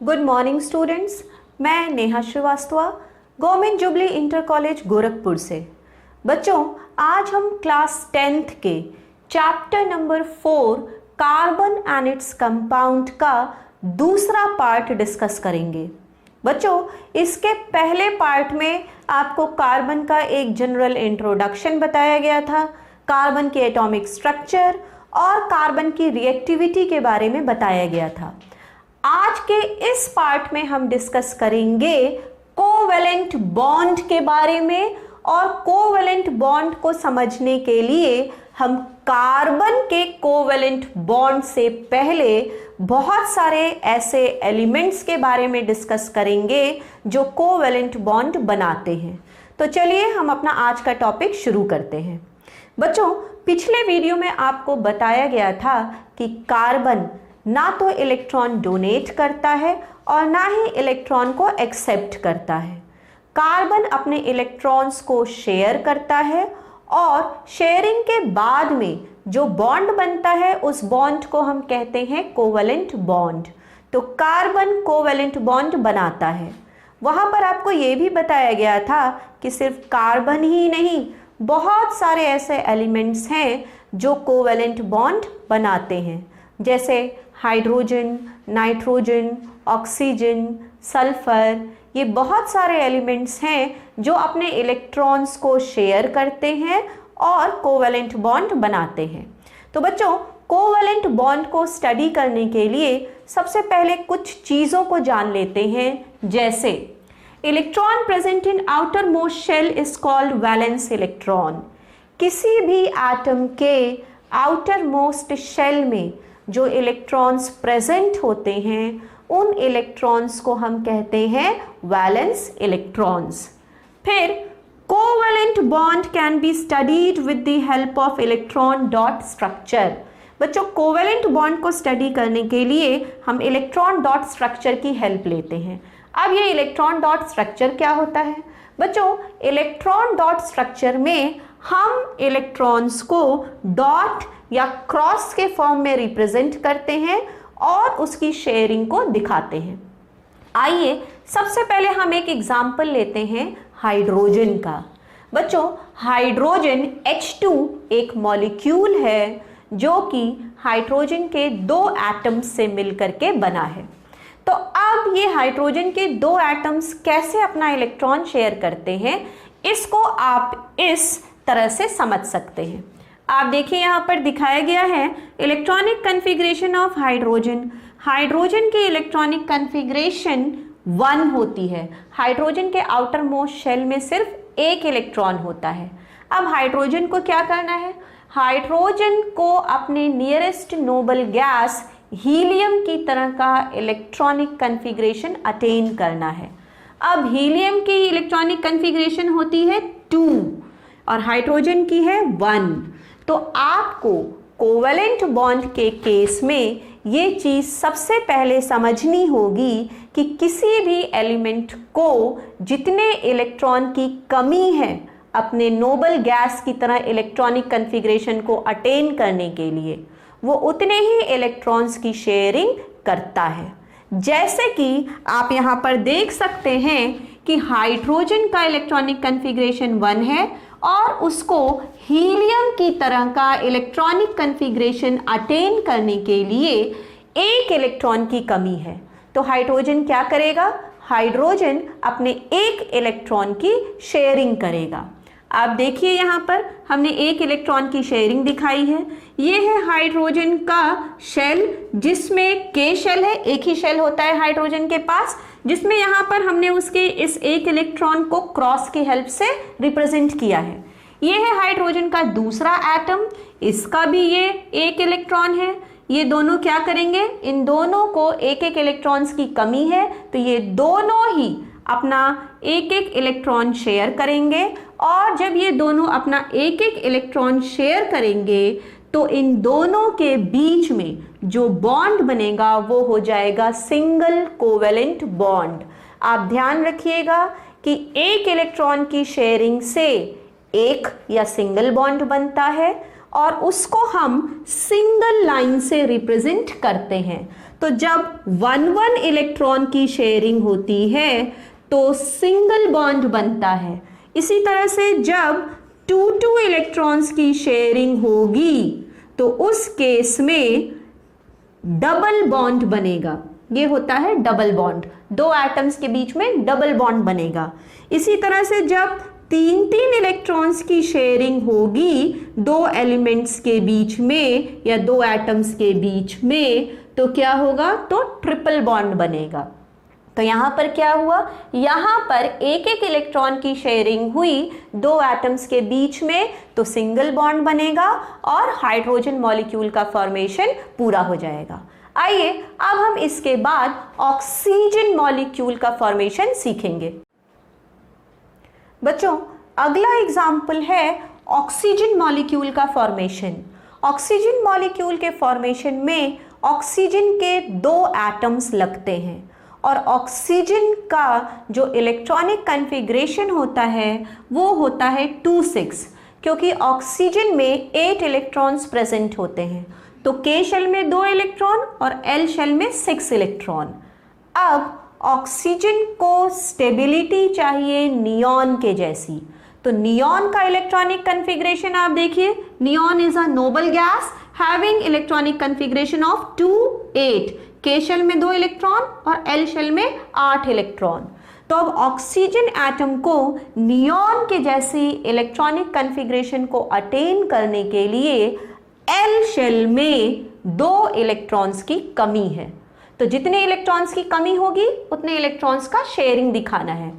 Good morning students, मैं Neha Srivastava, government jubilee inter college Gorakhpur से। बच्चों, आज हम क्लास 10th के chapter number 4 carbon and its compound का दूसरा पार्ट डिस्कस करेंगे। बच्चों, इसके पहले पार्ट में आपको कार्बन का एक जनरल इंट्रोडक्शन बताया गया था, कार्बन के एटॉमिक स्ट्रक्चर और कार्बन की रिएक्टिविटी के बारे में बताया गया था। आज के इस पार्ट में हम डिस्कस करेंगे कोवेलेंट बॉन्ड के बारे में, और कोवेलेंट बॉन्ड को समझने के लिए हम कार्बन के कोवेलेंट बॉन्ड से पहले बहुत सारे ऐसे एलिमेंट्स के बारे में डिस्कस करेंगे जो कोवेलेंट बॉन्ड बनाते हैं। तो चलिए हम अपना आज का टॉपिक शुरू करते हैं। बच्चों, पिछले वीडियो में आपको बताया गया था कि कार्बन ना तो इलेक्ट्रॉन डोनेट करता है और ना ही इलेक्ट्रॉन को एक्सेप्ट करता है। कार्बन अपने इलेक्ट्रॉन्स को शेयर करता है और शेयरिंग के बाद में जो बॉन्ड बनता है उस बॉन्ड को हम कहते हैं कोवेलेंट बॉन्ड। तो कार्बन कोवेलेंट बॉन्ड बनाता है। वहाँ पर आपको ये भी बताया गया था कि सिर्फ कार्बन ही नहीं, बहुत सारे ऐसे एलिमेंट्स हैं जो कोवेलेंट बॉन्ड बनाते हैं, जैसे हाइड्रोजन, नाइट्रोजन, ऑक्सीजन, सल्फर। ये बहुत सारे एलिमेंट्स हैं जो अपने इलेक्ट्रॉन्स को शेयर करते हैं और कोवेलेंट बॉन्ड बनाते हैं। तो बच्चों, कोवेलेंट बॉन्ड को स्टडी करने के लिए सबसे पहले कुछ चीज़ों को जान लेते हैं, जैसे electron present in outermost shell is called valence electron. किसी भी एटम के आउटर मोस्ट शेल में जो इलेक्ट्रॉन्स प्रेजेंट होते हैं उन इलेक्ट्रॉन्स को हम कहते हैं वैलेंस इलेक्ट्रॉन्स। फिर covalent bond can be studied with the help of electron dot structure. बच्चों, कोवेलेंट बॉन्ड को स्टडी करने के लिए हम इलेक्ट्रॉन डॉट स्ट्रक्चर की हेल्प लेते हैं। अब ये इलेक्ट्रॉन डॉट स्ट्रक्चर क्या होता है? बच्चों, इलेक्ट्रॉन डॉट स्ट्रक्चर में हम इलेक्ट्रॉन्स को डॉट या क्रॉस के फॉर्म में रिप्रेजेंट करते हैं और उसकी शेयरिंग को दिखाते हैं। आइए सबसे पहले हम एक एग्जाम्पल लेते हैं हाइड्रोजन का। बच्चों, हाइड्रोजन H2 एक मॉलिक्यूल है जो कि हाइड्रोजन के 2 एटम्स से मिलकर के बना है। तो अब ये हाइड्रोजन के 2 एटम्स कैसे अपना इलेक्ट्रॉन शेयर करते हैं, इसको आप इस तरह से समझ सकते हैं। आप देखिए, यहाँ पर दिखाया गया है electronic configuration of hydrogen. Hydrogen की इलेक्ट्रॉनिक कन्फिग्रेशन 1 होती है। हाइड्रोजन के आउटर मोस्ट शेल में सिर्फ एक इलेक्ट्रॉन होता है। अब हाइड्रोजन को क्या करना है? हाइड्रोजन को अपने नियरेस्ट नोबल गैस हीलियम की तरह का इलेक्ट्रॉनिक कन्फिग्रेशन अटेन करना है। अब हीलियम की इलेक्ट्रॉनिक कन्फिग्रेशन होती है 2 और हाइड्रोजन की है 1। तो आपको कोवेलेंट बॉन्ड के केस में ये चीज़ सबसे पहले समझनी होगी कि किसी भी एलिमेंट को जितने इलेक्ट्रॉन की कमी है अपने नोबल गैस की तरह इलेक्ट्रॉनिक कन्फिग्रेशन को अटेन करने के लिए, वो उतने ही इलेक्ट्रॉन्स की शेयरिंग करता है। जैसे कि आप यहाँ पर देख सकते हैं कि हाइड्रोजन का इलेक्ट्रॉनिक कन्फिग्रेशन 1 है और उसको हीलियम की तरह का इलेक्ट्रॉनिक कन्फिग्रेशन अटेन करने के लिए एक इलेक्ट्रॉन की कमी है। तो हाइड्रोजन क्या करेगा? हाइड्रोजन अपने एक इलेक्ट्रॉन की शेयरिंग करेगा। आप देखिए, यहाँ पर हमने एक इलेक्ट्रॉन की शेयरिंग दिखाई है। ये है हाइड्रोजन का शेल, जिसमें K शेल है, एक ही शेल होता है हाइड्रोजन के पास, जिसमें यहाँ पर हमने उसके इस एक इलेक्ट्रॉन को क्रॉस की हेल्प से रिप्रेजेंट किया है। ये है हाइड्रोजन का दूसरा एटम, इसका भी ये एक इलेक्ट्रॉन है। ये दोनों क्या करेंगे? इन दोनों को एक एक इलेक्ट्रॉन्स की कमी है, तो ये दोनों ही अपना एक एक इलेक्ट्रॉन शेयर करेंगे, और जब ये दोनों अपना एक एक इलेक्ट्रॉन शेयर करेंगे तो इन दोनों के बीच में जो बॉन्ड बनेगा वो हो जाएगा सिंगल कोवेलेंट बॉन्ड। आप ध्यान रखिएगा कि एक इलेक्ट्रॉन की शेयरिंग से एक या सिंगल बॉन्ड बनता है और उसको हम सिंगल लाइन से रिप्रेजेंट करते हैं। तो जब 1-1 इलेक्ट्रॉन की शेयरिंग होती है तो सिंगल बॉन्ड बनता है। इसी तरह से जब 2-2 इलेक्ट्रॉन्स की शेयरिंग होगी तो उस केस में डबल बॉन्ड बनेगा। ये होता है डबल बॉन्ड, दो एटम्स के बीच में डबल बॉन्ड बनेगा। इसी तरह से जब 3-3 इलेक्ट्रॉन्स की शेयरिंग होगी दो एलिमेंट्स के बीच में या दो एटम्स के बीच में तो क्या होगा, तो ट्रिपल बॉन्ड बनेगा। तो यहां पर क्या हुआ, यहां पर एक एक इलेक्ट्रॉन की शेयरिंग हुई दो एटम्स के बीच में तो सिंगल बॉन्ड बनेगा और हाइड्रोजन मॉलिक्यूल का फॉर्मेशन पूरा हो जाएगा। आइए अब हम इसके बाद ऑक्सीजन मॉलिक्यूल का फॉर्मेशन सीखेंगे। बच्चों अगला एग्जाम्पल है ऑक्सीजन मॉलिक्यूल का फॉर्मेशन। ऑक्सीजन मॉलिक्यूल के फॉर्मेशन में ऑक्सीजन के दो एटम्स लगते हैं और ऑक्सीजन का जो इलेक्ट्रॉनिक कन्फिग्रेशन होता है वो होता है 2-6, क्योंकि ऑक्सीजन में 8 इलेक्ट्रॉन्स प्रेजेंट होते हैं। तो के शेल में 2 इलेक्ट्रॉन और एल शेल में 6 इलेक्ट्रॉन। अब ऑक्सीजन को स्टेबिलिटी चाहिए नियॉन के जैसी, तो नियॉन का इलेक्ट्रॉनिक कन्फिग्रेशन आप देखिए, neon is a noble gas having electronic configuration of 2-8, के शेल में 2 इलेक्ट्रॉन और एल शेल में 8 इलेक्ट्रॉन। तो अब ऑक्सीजन एटम को नियॉन के जैसी इलेक्ट्रॉनिक कन्फिग्रेशन को अटेन करने के लिए एल शेल में 2 इलेक्ट्रॉन्स की कमी है। तो जितने इलेक्ट्रॉन्स की कमी होगी उतने इलेक्ट्रॉन्स का शेयरिंग दिखाना है।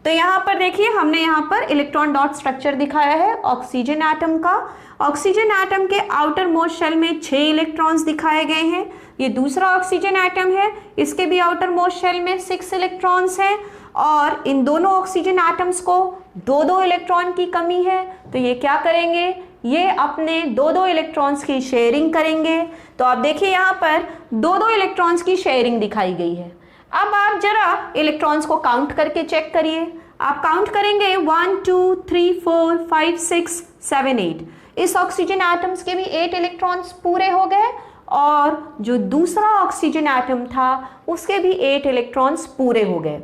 तो यहाँ पर देखिए हमने यहाँ पर इलेक्ट्रॉन डॉट स्ट्रक्चर दिखाया है ऑक्सीजन एटम का। ऑक्सीजन एटम के आउटर मोस्ट शेल में 6 इलेक्ट्रॉन्स दिखाए गए हैं। ये दूसरा ऑक्सीजन एटम है, इसके भी आउटर मोस्ट शेल में 6 इलेक्ट्रॉन्स हैं और इन दोनों ऑक्सीजन एटम्स को 2-2 इलेक्ट्रॉन की कमी है। तो ये क्या करेंगे, ये अपने 2-2 इलेक्ट्रॉन्स की शेयरिंग करेंगे। तो आप देखिए यहाँ पर 2-2 इलेक्ट्रॉन्स की शेयरिंग दिखाई गई है। अब आप जरा इलेक्ट्रॉन्स को काउंट करके चेक करिए। आप काउंट करेंगे 1 2 3 4 5 6 7 8। इस ऑक्सीजन एटम्स के भी 8 इलेक्ट्रॉन्स पूरे हो गए और जो दूसरा ऑक्सीजन एटम था उसके भी 8 इलेक्ट्रॉन्स पूरे हो गए।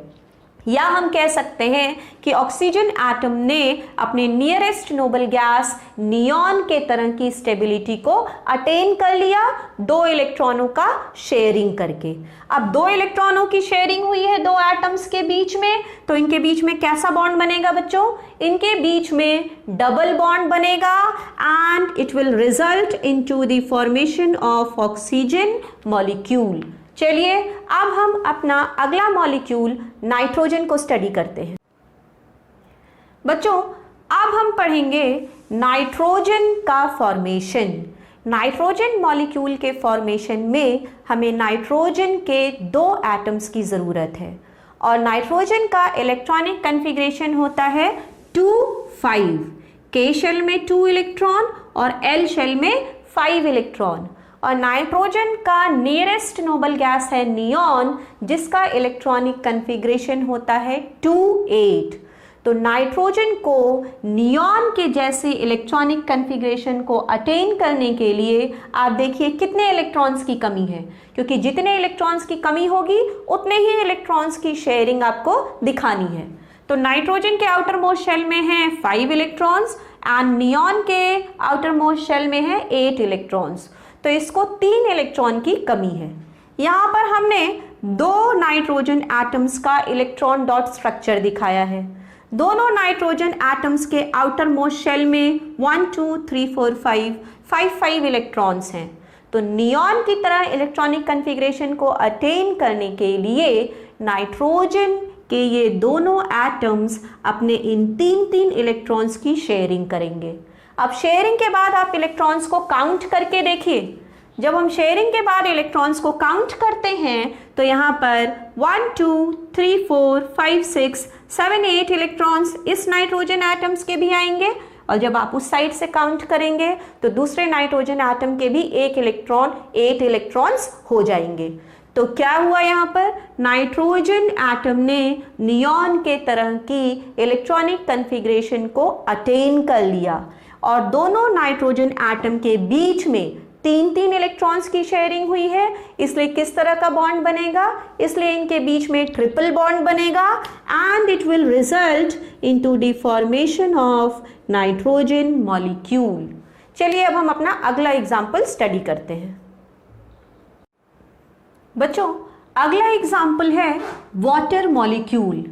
या हम कह सकते हैं कि ऑक्सीजन एटम ने अपने नियरेस्ट नोबल गैस नियॉन के तरह की स्टेबिलिटी को अटेन कर लिया 2 इलेक्ट्रॉनों का शेयरिंग करके। अब 2 इलेक्ट्रॉनों की शेयरिंग हुई है 2 एटम्स के बीच में, तो इनके बीच में कैसा बॉन्ड बनेगा बच्चों, इनके बीच में डबल बॉन्ड बनेगा and it will result into the formation of oxygen molecule. चलिए अब हम अपना अगला मॉलिक्यूल नाइट्रोजन को स्टडी करते हैं। बच्चों अब हम पढ़ेंगे नाइट्रोजन का फॉर्मेशन। नाइट्रोजन मॉलिक्यूल के फॉर्मेशन में हमें नाइट्रोजन के 2 एटम्स की ज़रूरत है और नाइट्रोजन का इलेक्ट्रॉनिक कन्फिग्रेशन होता है 2-5, के शेल में 2 इलेक्ट्रॉन और एल शेल में 5 इलेक्ट्रॉन। और नाइट्रोजन का नियरेस्ट नोबल गैस है नियॉन, जिसका इलेक्ट्रॉनिक कन्फिग्रेशन होता है 2-8। तो नाइट्रोजन को नियॉन के जैसे इलेक्ट्रॉनिक कन्फिग्रेशन को अटेन करने के लिए आप देखिए कितने इलेक्ट्रॉन्स की कमी है, क्योंकि जितने इलेक्ट्रॉन्स की कमी होगी उतने ही इलेक्ट्रॉन्स की शेयरिंग आपको दिखानी है। तो नाइट्रोजन के आउटर मोस्ट शेल में है 5 इलेक्ट्रॉन्स एंड नियॉन के आउटर मोस्ट शेल में है 8 इलेक्ट्रॉन्स। तो इसको 3 इलेक्ट्रॉन की कमी है। यहाँ पर हमने 2 नाइट्रोजन एटम्स का इलेक्ट्रॉन डॉट स्ट्रक्चर दिखाया है। दोनों नाइट्रोजन एटम्स के आउटर मोस्ट शेल में 1 2 3 4 5 इलेक्ट्रॉन्स हैं। तो नियॉन की तरह इलेक्ट्रॉनिक कन्फिग्रेशन को अटेन करने के लिए नाइट्रोजन के ये दोनों एटम्स अपने इन 3 इलेक्ट्रॉन्स की शेयरिंग करेंगे। अब शेयरिंग के बाद आप इलेक्ट्रॉन्स को काउंट करके देखिए। जब हम शेयरिंग के बाद इलेक्ट्रॉन्स को काउंट करते हैं तो यहाँ पर 1 2 3 4 5 6 7 8 इलेक्ट्रॉन्स इस नाइट्रोजन एटम्स के भी आएंगे और जब आप उस साइड से काउंट करेंगे तो दूसरे नाइट्रोजन एटम के भी 1 इलेक्ट्रॉन 8 इलेक्ट्रॉन्स हो जाएंगे। तो क्या हुआ यहाँ पर, नाइट्रोजन एटम ने नियॉन के तरह की इलेक्ट्रॉनिक कन्फिग्रेशन को अटेन कर लिया और दोनों नाइट्रोजन एटम के बीच में तीन तीन इलेक्ट्रॉन्स की शेयरिंग हुई है, इसलिए किस तरह का बॉन्ड बनेगा, इसलिए इनके बीच में ट्रिपल बॉन्ड बनेगा and it will result into the formation of nitrogen molecule. चलिए अब हम अपना अगला एग्जाम्पल स्टडी करते हैं। बच्चों अगला एग्जाम्पल है वाटर मॉलिक्यूल।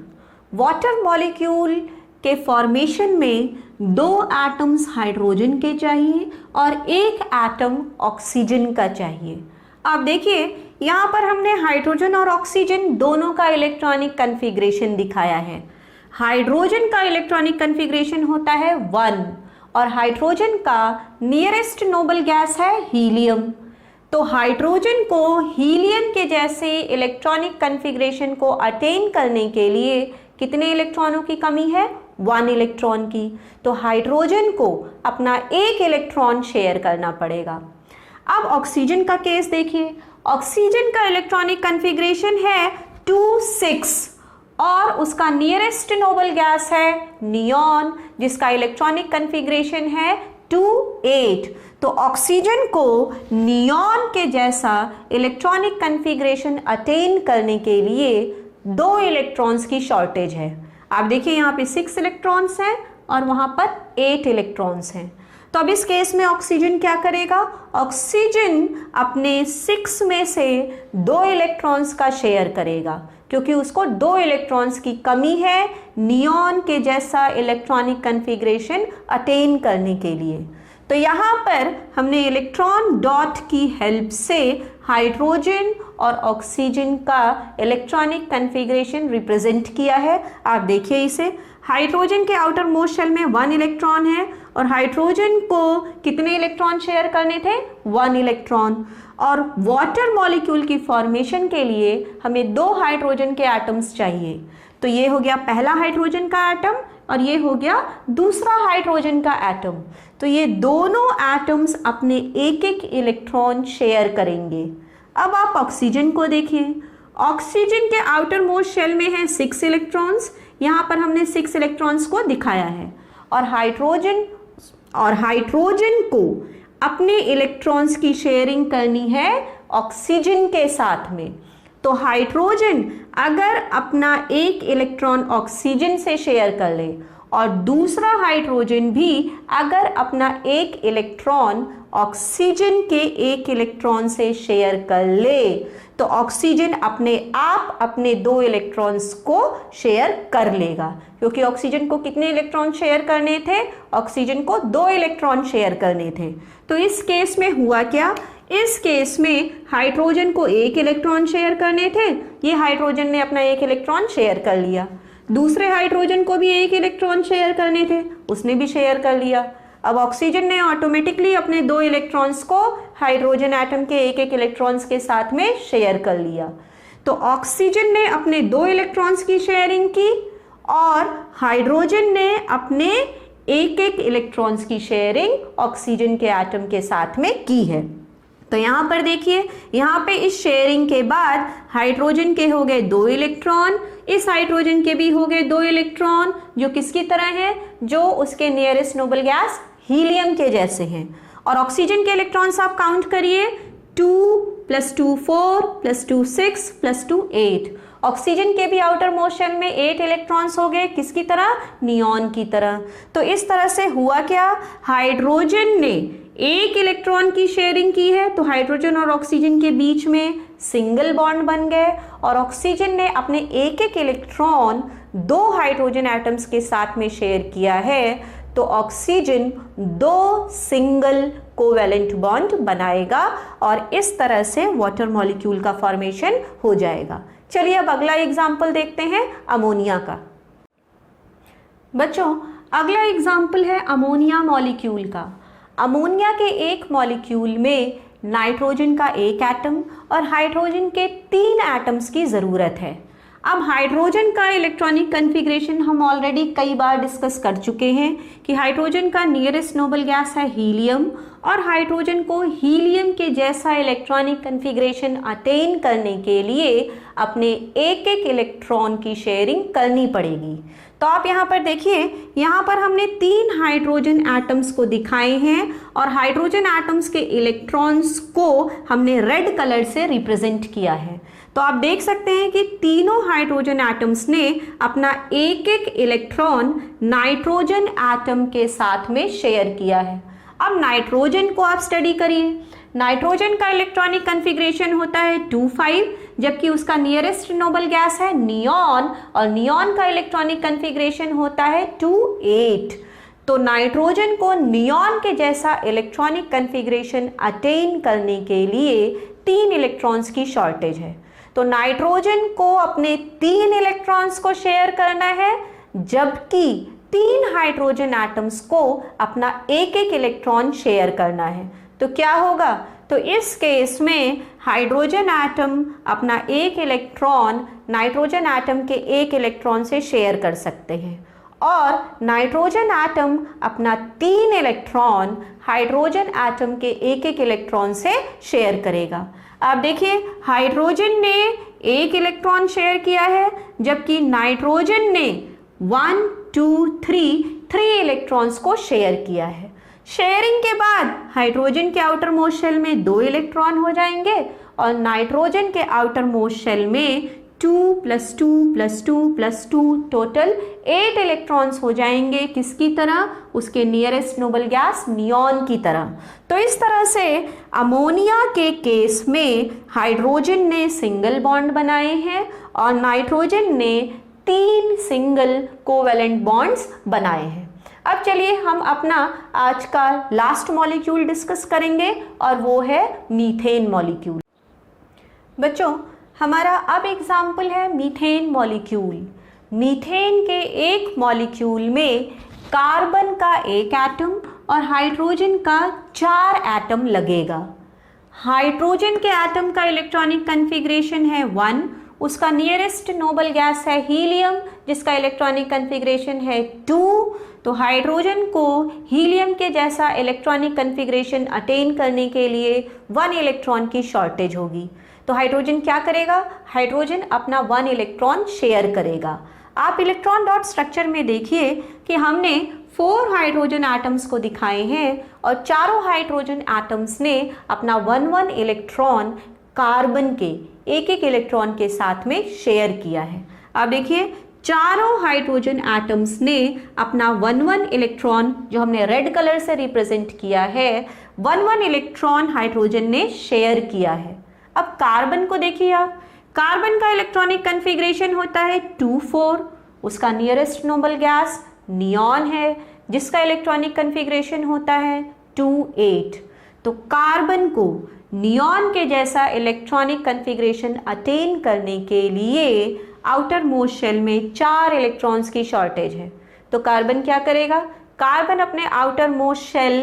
वाटर मॉलिक्यूल के फॉर्मेशन में दो एटम्स हाइड्रोजन के चाहिए और एक एटम ऑक्सीजन का चाहिए। आप देखिए यहाँ पर हमने हाइड्रोजन और ऑक्सीजन दोनों का इलेक्ट्रॉनिक कन्फिग्रेशन दिखाया है। हाइड्रोजन का इलेक्ट्रॉनिक कन्फिग्रेशन होता है 1 और हाइड्रोजन का नियरेस्ट नोबल गैस है हीलियम। तो हाइड्रोजन को हीलियम के जैसे इलेक्ट्रॉनिक कन्फिग्रेशन को अटेन करने के लिए कितने इलेक्ट्रॉनों की कमी है, 1 इलेक्ट्रॉन की। तो हाइड्रोजन को अपना एक इलेक्ट्रॉन शेयर करना पड़ेगा। अब ऑक्सीजन का केस देखिए। ऑक्सीजन का इलेक्ट्रॉनिक कन्फिग्रेशन है 2,6 और उसका नियरेस्ट नोबल गैस है नियॉन, जिसका इलेक्ट्रॉनिक कन्फिग्रेशन है 2,8। तो ऑक्सीजन को नियॉन के जैसा इलेक्ट्रॉनिक कन्फिग्रेशन अटेन करने के लिए 2 इलेक्ट्रॉन्स की शॉर्टेज है। आप देखिए यहाँ पे 6 इलेक्ट्रॉन्स हैं और वहाँ पर 8 इलेक्ट्रॉन्स हैं। तो अब इस केस में ऑक्सीजन क्या करेगा, ऑक्सीजन अपने 6 में से 2 इलेक्ट्रॉन्स का शेयर करेगा, क्योंकि उसको 2 इलेक्ट्रॉन्स की कमी है नियॉन के जैसा इलेक्ट्रॉनिक कन्फिग्रेशन अटेन करने के लिए। तो यहाँ पर हमने इलेक्ट्रॉन डॉट की हेल्प से हाइड्रोजन और ऑक्सीजन का इलेक्ट्रॉनिक कन्फिग्रेशन रिप्रेजेंट किया है। आप देखिए इसे, हाइड्रोजन के आउटर मोस्ट शेल में 1 इलेक्ट्रॉन है और हाइड्रोजन को कितने इलेक्ट्रॉन शेयर करने थे, 1 इलेक्ट्रॉन। और वाटर मॉलिक्यूल की फॉर्मेशन के लिए हमें 2 हाइड्रोजन के एटम्स चाहिए। तो ये हो गया पहला हाइड्रोजन का एटम और ये हो गया दूसरा हाइड्रोजन का एटम। तो ये दोनों एटम्स अपने एक एक इलेक्ट्रॉन शेयर करेंगे। अब आप ऑक्सीजन को देखिए। ऑक्सीजन के आउटर मोस्ट शेल में है 6 इलेक्ट्रॉन्स, यहाँ पर हमने 6 इलेक्ट्रॉन्स को दिखाया है। और हाइड्रोजन को अपने इलेक्ट्रॉन्स की शेयरिंग करनी है ऑक्सीजन के साथ में। तो हाइड्रोजन अगर अपना एक इलेक्ट्रॉन ऑक्सीजन से शेयर कर ले और दूसरा हाइड्रोजन भी अगर अपना एक इलेक्ट्रॉन ऑक्सीजन के एक इलेक्ट्रॉन से शेयर कर ले, तो ऑक्सीजन अपने आप अपने 2 इलेक्ट्रॉन्स को शेयर कर लेगा, क्योंकि ऑक्सीजन को कितने इलेक्ट्रॉन शेयर करने थे, ऑक्सीजन को 2 इलेक्ट्रॉन शेयर करने थे। तो इस केस में हुआ क्या, इस केस में हाइड्रोजन को 1 इलेक्ट्रॉन शेयर करने थे, ये हाइड्रोजन ने अपना 1 इलेक्ट्रॉन शेयर कर लिया। दूसरे हाइड्रोजन को भी 1 इलेक्ट्रॉन शेयर करने थे, उसने भी शेयर कर लिया। अब ऑक्सीजन ने ऑटोमेटिकली अपने 2 इलेक्ट्रॉन्स को हाइड्रोजन एटम के एक एक इलेक्ट्रॉन्स के साथ में शेयर कर लिया। तो ऑक्सीजन ने अपने 2 इलेक्ट्रॉन्स की शेयरिंग की और हाइड्रोजन ने अपने एक एक इलेक्ट्रॉन्स की शेयरिंग ऑक्सीजन के एटम के साथ में की है। तो यहाँ पर देखिए, यहाँ पे इस शेयरिंग के बाद हाइड्रोजन के हो गए 2 इलेक्ट्रॉन, इस हाइड्रोजन के भी हो गए 2 इलेक्ट्रॉन, जो किसकी तरह है, जो उसके नियरेस्ट नोबल गैस हीलियम के जैसे हैं। और ऑक्सीजन के इलेक्ट्रॉन्स आप काउंट करिए, 2 + 2 4 + 2 6 + 2 8। ऑक्सीजन के भी आउटर मोस्ट शेल में 8 इलेक्ट्रॉन्स हो गए, किसकी तरह, नियॉन की तरह। तो इस तरह से हुआ क्या, हाइड्रोजन ने 1 इलेक्ट्रॉन की शेयरिंग की है, तो हाइड्रोजन और ऑक्सीजन के बीच में सिंगल बॉन्ड बन गए और ऑक्सीजन ने अपने एक एक इलेक्ट्रॉन 2 हाइड्रोजन एटम्स के साथ में शेयर किया है। तो ऑक्सीजन 2 सिंगल कोवैलेंट बॉन्ड बनाएगा और इस तरह से वाटर मॉलिक्यूल का फॉर्मेशन हो जाएगा। चलिए अब अगला एग्जाम्पल देखते हैं अमोनिया का। बच्चों अगला एग्जाम्पल है अमोनिया मॉलिक्यूल का। अमोनिया के एक मॉलिक्यूल में नाइट्रोजन का 1 एटम और हाइड्रोजन के 3 एटम्स की ज़रूरत है। अब हाइड्रोजन का इलेक्ट्रॉनिक कन्फिग्रेशन हम ऑलरेडी कई बार डिस्कस कर चुके हैं कि हाइड्रोजन का नियरेस्ट नोबल गैस है हीलियम और हाइड्रोजन को हीलियम के जैसा इलेक्ट्रॉनिक कन्फिग्रेशन अटेन करने के लिए अपने एक एक इलेक्ट्रॉन की शेयरिंग करनी पड़ेगी। तो आप यहाँ पर देखिए, यहाँ पर हमने 3 हाइड्रोजन एटम्स को दिखाए हैं और हाइड्रोजन एटम्स के इलेक्ट्रॉन्स को हमने रेड कलर से रिप्रेजेंट किया है। तो आप देख सकते हैं कि तीनों हाइड्रोजन एटम्स ने अपना एक एक इलेक्ट्रॉन नाइट्रोजन एटम के साथ में शेयर किया है। अब नाइट्रोजन को आप स्टडी करिए। नाइट्रोजन का इलेक्ट्रॉनिक कॉन्फ़िगरेशन होता है 2,5, जबकि उसका नियरेस्ट नोबल गैस है नियॉन, और नियॉन का इलेक्ट्रॉनिक कॉन्फ़िगरेशन होता है 2,8। तो नाइट्रोजन को नियॉन के जैसा इलेक्ट्रॉनिक कॉन्फ़िगरेशन अटेन करने के लिए 3 इलेक्ट्रॉन्स की शॉर्टेज है। तो नाइट्रोजन को अपने 3 इलेक्ट्रॉन्स को शेयर करना है, जबकि 3 हाइड्रोजन एटम्स को अपना एक एक इलेक्ट्रॉन शेयर करना है। तो क्या होगा? तो इस केस में हाइड्रोजन एटम अपना एक इलेक्ट्रॉन नाइट्रोजन एटम के एक इलेक्ट्रॉन से शेयर कर सकते हैं, और नाइट्रोजन एटम अपना 3 इलेक्ट्रॉन हाइड्रोजन एटम के एक एक इलेक्ट्रॉन से शेयर करेगा। आप देखिए, हाइड्रोजन ने एक इलेक्ट्रॉन शेयर किया है, जबकि नाइट्रोजन ने 1, 2, 3 इलेक्ट्रॉन्स को शेयर किया है। शेयरिंग के बाद हाइड्रोजन के आउटर मोस्ट शेल में 2 इलेक्ट्रॉन हो जाएंगे और नाइट्रोजन के आउटर मोस्ट शेल में 2 + 2 + 2 + 2 टोटल 8 इलेक्ट्रॉन्स हो जाएंगे। किसकी तरह? उसके नियरेस्ट नोबल गैस नियॉन की तरह। तो इस तरह से अमोनिया के केस में हाइड्रोजन ने सिंगल बॉन्ड बनाए हैं और नाइट्रोजन ने 3 सिंगल कोवेलेंट बॉन्ड्स बनाए हैं। अब चलिए हम अपना आज का लास्ट मॉलिक्यूल डिस्कस करेंगे और वो है मीथेन मॉलिक्यूल। बच्चों, हमारा अब एग्जाम्पल है मीथेन मॉलिक्यूल। मीथेन के एक मॉलिक्यूल में कार्बन का एक एटम और हाइड्रोजन का 4 एटम लगेगा। हाइड्रोजन के एटम का इलेक्ट्रॉनिक कॉन्फ़िगरेशन है 1, उसका नियरेस्ट नोबल गैस है हीलियम जिसका इलेक्ट्रॉनिक कॉन्फ़िगरेशन है 2। तो हाइड्रोजन को हीलियम के जैसा इलेक्ट्रॉनिक कॉन्फ़िगरेशन अटेन करने के लिए 1 इलेक्ट्रॉन की शॉर्टेज होगी। तो हाइड्रोजन क्या करेगा? हाइड्रोजन अपना 1 इलेक्ट्रॉन शेयर करेगा। आप इलेक्ट्रॉन डॉट स्ट्रक्चर में देखिए कि हमने 4 हाइड्रोजन एटम्स को दिखाए हैं और चारों हाइड्रोजन एटम्स ने अपना 1 इलेक्ट्रॉन कार्बन के एक एक इलेक्ट्रॉन के साथ में शेयर किया है। अब देखिए, चारों हाइड्रोजन एटम्स ने अपना 1 इलेक्ट्रॉन, जो हमने रेड कलर से रिप्रेजेंट किया है, 1 इलेक्ट्रॉन हाइड्रोजन ने शेयर किया है। अब कार्बन को देखिए आप, कार्बन का इलेक्ट्रॉनिक कॉन्फ़िगरेशन होता है 2,4, उसका नियरेस्ट नोबल गैस नियॉन है जिसका इलेक्ट्रॉनिक कॉन्फ़िगरेशन होता है 2,8। तो कार्बन को नियॉन के जैसा इलेक्ट्रॉनिक कॉन्फ़िगरेशन अटेन करने के लिए आउटर मोस्ट शेल में 4 इलेक्ट्रॉन्स की शॉर्टेज है। तो कार्बन क्या करेगा? कार्बन अपने आउटर मोस्ट शेल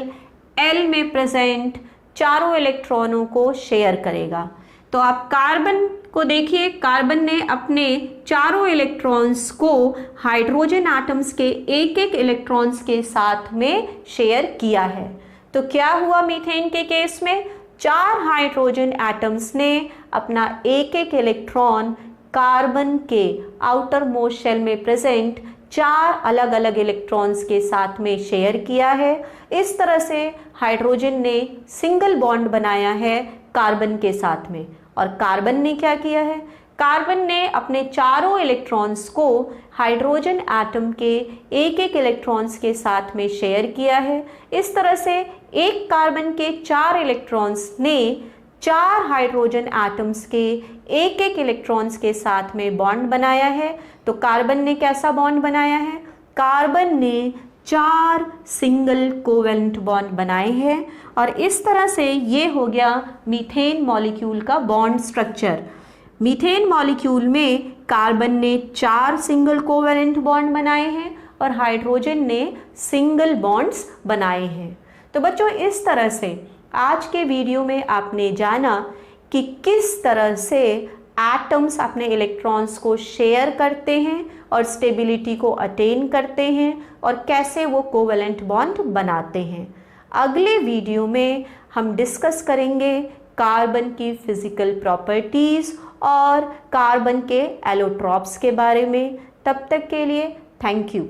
L में प्रेजेंट चारों इलेक्ट्रॉनों को शेयर करेगा। तो आप कार्बन को देखिए, कार्बन ने अपने चारों इलेक्ट्रॉन्स को हाइड्रोजन एटम्स के एक एक इलेक्ट्रॉन्स के साथ में शेयर किया है। तो क्या हुआ मीथेन के केस में? 4 हाइड्रोजन एटम्स ने अपना एक एक इलेक्ट्रॉन कार्बन के आउटर मोस्ट शेल में प्रेजेंट 4 अलग अलग इलेक्ट्रॉन्स के साथ में शेयर किया है। इस तरह से हाइड्रोजन ने सिंगल बॉन्ड बनाया है कार्बन के साथ में। और कार्बन ने क्या किया है? कार्बन ने अपने चारों इलेक्ट्रॉन्स को हाइड्रोजन एटम के एक एक इलेक्ट्रॉन्स के साथ में शेयर किया है। इस तरह से एक कार्बन के 4 इलेक्ट्रॉन्स ने 4 हाइड्रोजन एटम्स के एक एक इलेक्ट्रॉन्स के साथ में बॉन्ड बनाया है। तो कार्बन ने कैसा बॉन्ड बनाया है? कार्बन ने 4 सिंगल कोवेलेंट बॉन्ड बनाए हैं और इस तरह से ये हो गया मीथेन मॉलिक्यूल का बॉन्ड स्ट्रक्चर। मीथेन मॉलिक्यूल में कार्बन ने 4 सिंगल कोवेलेंट बॉन्ड बनाए हैं और हाइड्रोजन ने सिंगल बॉन्ड्स बनाए हैं। तो बच्चों, इस तरह से आज के वीडियो में आपने जाना कि किस तरह से एटम्स अपने इलेक्ट्रॉन्स को शेयर करते हैं और स्टेबिलिटी को अटेन करते हैं और कैसे वो कोवेलेंट बॉन्ड बनाते हैं। अगले वीडियो में हम डिस्कस करेंगे कार्बन की फिजिकल प्रॉपर्टीज़ और कार्बन के एलोट्रॉप्स के बारे में। तब तक के लिए थैंक यू।